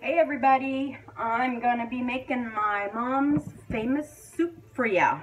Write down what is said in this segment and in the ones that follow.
Hey everybody, I'm gonna be making my mom's famous soup for ya.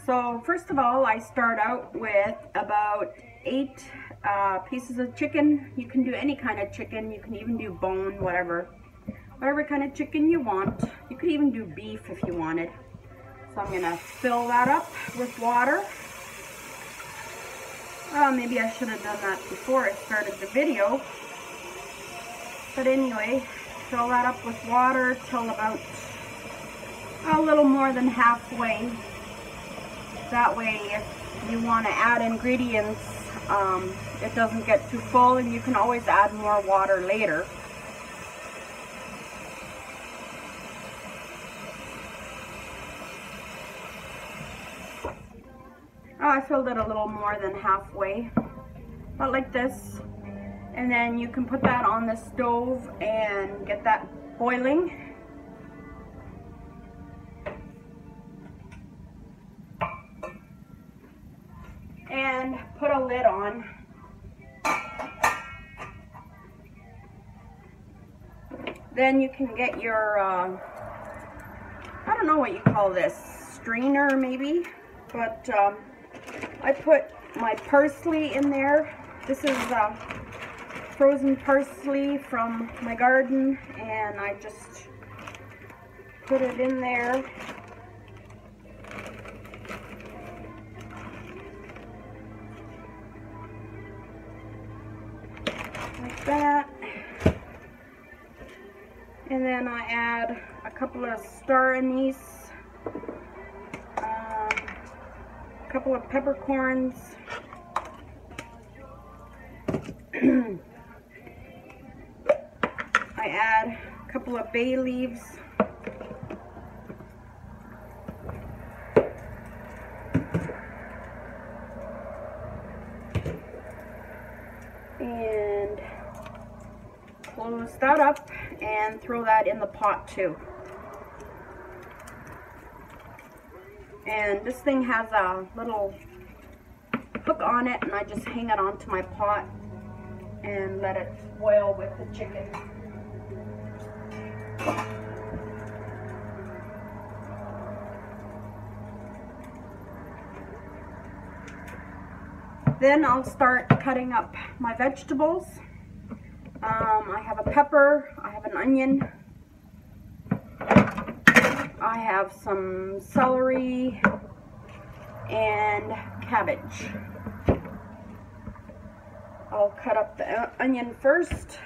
So first of all, I start out with about 8 pieces of chicken. You can do any kind of chicken, you can even do bone, whatever kind of chicken you want. You could even do beef if you wanted. So I'm gonna fill that up with water. Well, maybe I should have done that before I started the video. But anyway, fill that up with water till about a little more than halfway. That way, if you want to add ingredients, it doesn't get too full, and you can always add more water later. Oh, I filled it a little more than halfway, about like this. And then you can put that on the stove and get that boiling. And put a lid on. Then you can get your, I don't know what you call this, strainer maybe, but I put my parsley in there. This is frozen parsley from my garden, and I just put it in there. Like that. And then I add a couple of star anise, a couple of peppercorns, I add a couple of bay leaves, and close that up and throw that in the pot too. And this thing has a little hook on it, and I just hang it onto my pot and let it boil with the chicken. Then I'll start cutting up my vegetables. I have a pepper, I have an onion, I have some celery and cabbage. I'll cut up the onion first.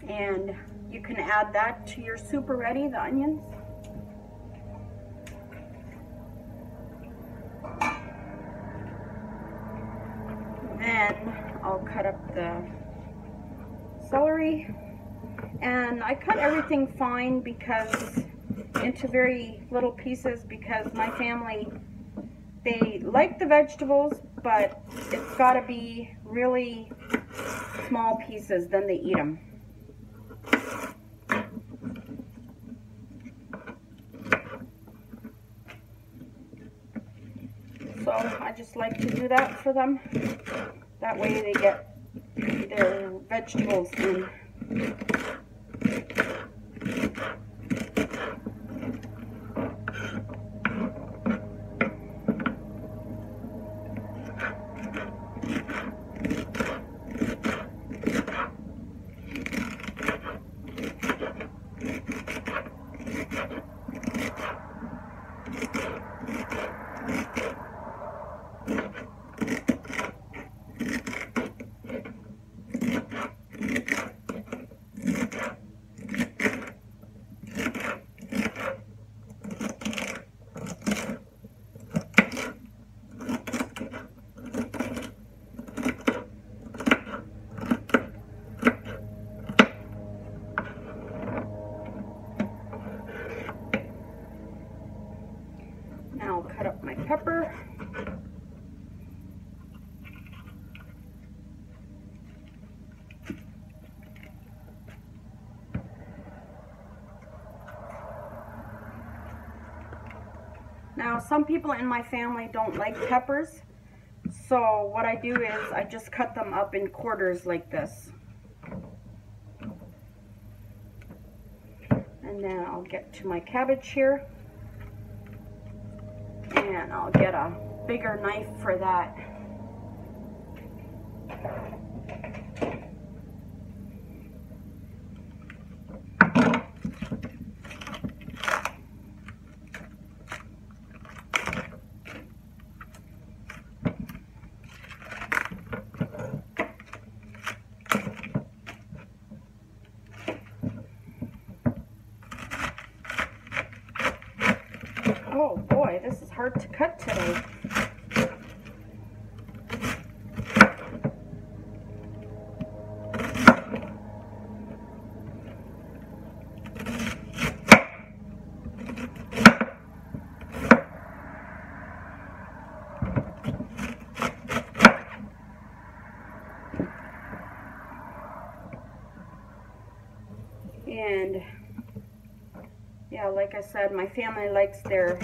And you can add that to your soup already, the onions. the celery. And I cut everything fine because into very little pieces because my family, they like the vegetables, but it's got to be really small pieces, then they eat them. So I just like to do that for them. That way they get their vegetables in. Now I'll cut up my pepper. Now some people in my family don't like peppers, so what I do is I just cut them up in quarters like this. And then I'll get to my cabbage here. And I'll get a bigger knife for that. Oh boy, this is hard to cut today. And yeah, like I said, my family likes their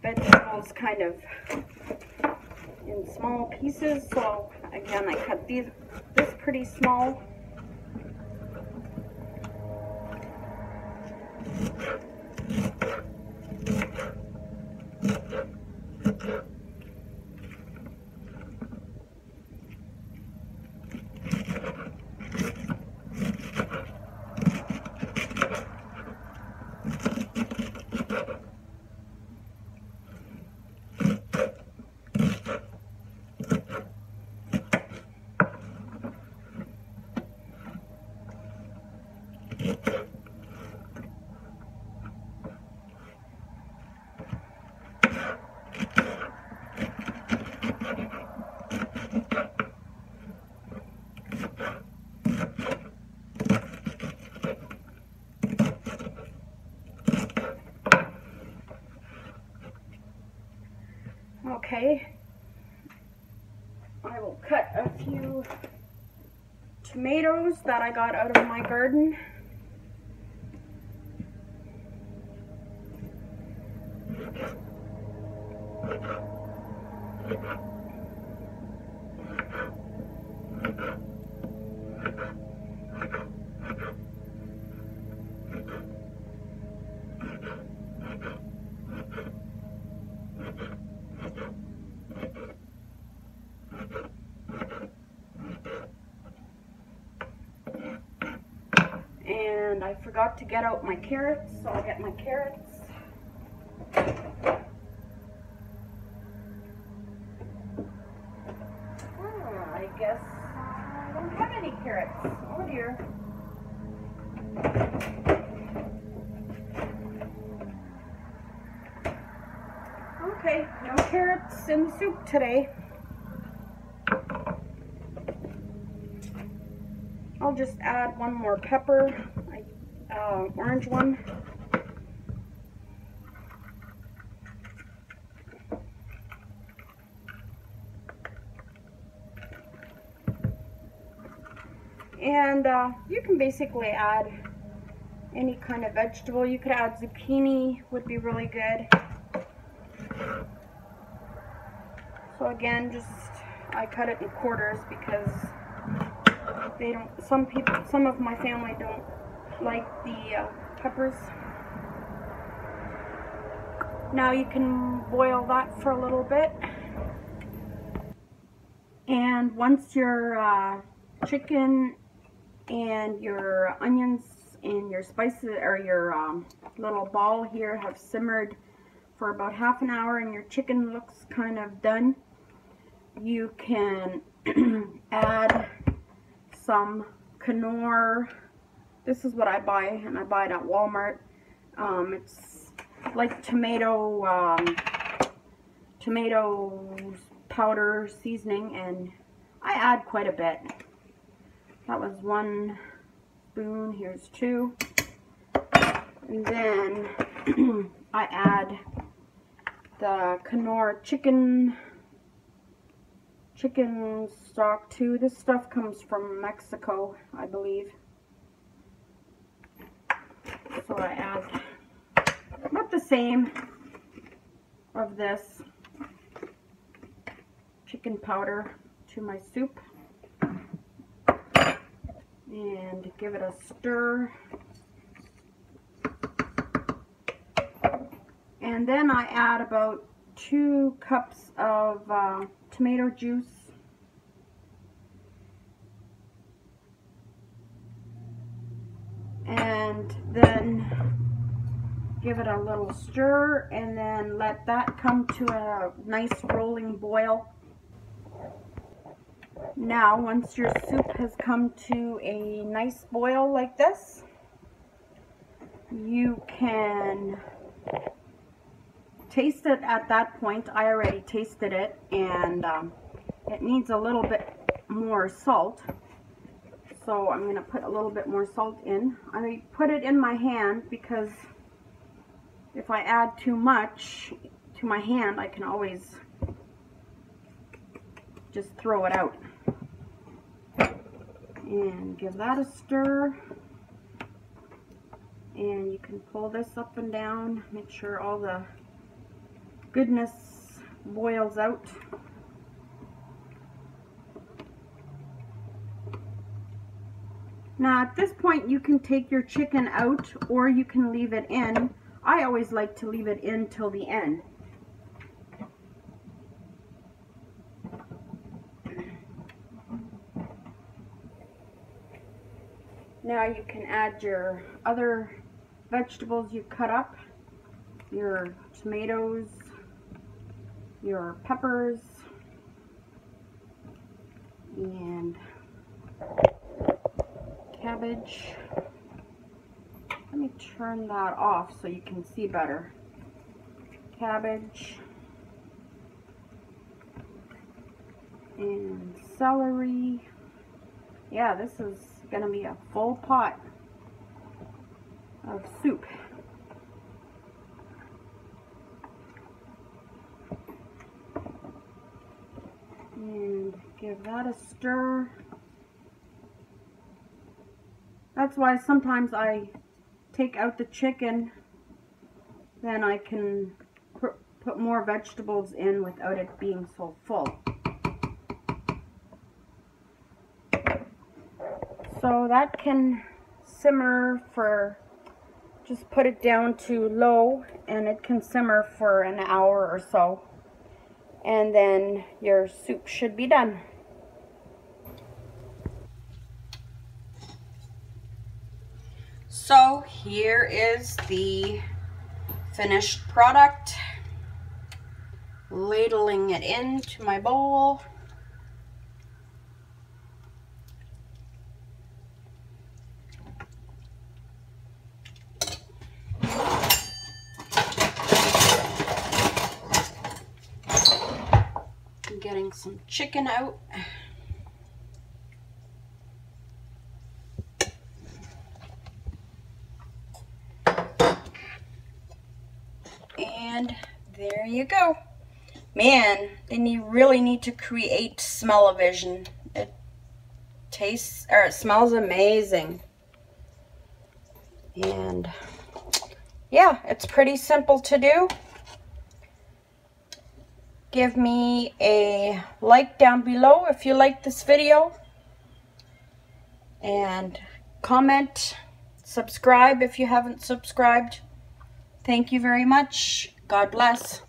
vegetables kind of in small pieces, so again I cut this pretty small. Okay, I will cut a few tomatoes that I got out of my garden. And I forgot to get out my carrots, so I'll get my carrots. I guess I don't have any carrots. Oh dear. Okay, no carrots in the soup today. I'll just add one more pepper, orange one. And you can basically add any kind of vegetable. You could add zucchini, would be really good. So again, I cut it in quarters because they don't, some of my family don't like the peppers. Now you can boil that for a little bit. And once your chicken and your onions and your spices, or your little ball here, have simmered for about half an hour and your chicken looks kind of done, you can add some Knorr. This is what I buy, and I buy it at Walmart. It's like tomato powder seasoning, and I add quite a bit. That was 1 spoon, here's 2. And then I add the Knorr chicken stock too. This stuff comes from Mexico, I believe. So I add about the same of this chicken powder to my soup. And give it a stir. And then I add about 2 cups of tomato juice. And then give it a little stir, and then let that come to a nice rolling boil. Now, once your soup has come to a nice boil like this, you can taste it at that point. I already tasted it, and it needs a little bit more salt. So I'm going to put a little bit more salt in. I put it in my hand because if I add too much to my hand, I can always just throw it out. And give that a stir. And you can pull this up and down. Make sure all the goodness boils out. Now at this point you can take your chicken out, or you can leave it in. I always like to leave it in till the end. Now you can add your other vegetables you cut up, your tomatoes, your peppers, and cabbage. Let me turn that off so you can see better. Cabbage and celery. Yeah, this is gonna be a full pot of soup. And give that a stir. That's why sometimes I take out the chicken, then I can put more vegetables in without it being so full. So that can simmer for, just put it down to low, and it can simmer for an hour or so. And then your soup should be done. So here is the finished product. Ladling it into my bowl. I'm getting some chicken out. And there you go. Man, they really need to create smell-o-vision. It tastes, or it smells amazing. And yeah, it's pretty simple to do. Give me a like down below if you like this video. And comment, subscribe if you haven't subscribed. Thank you very much. God bless.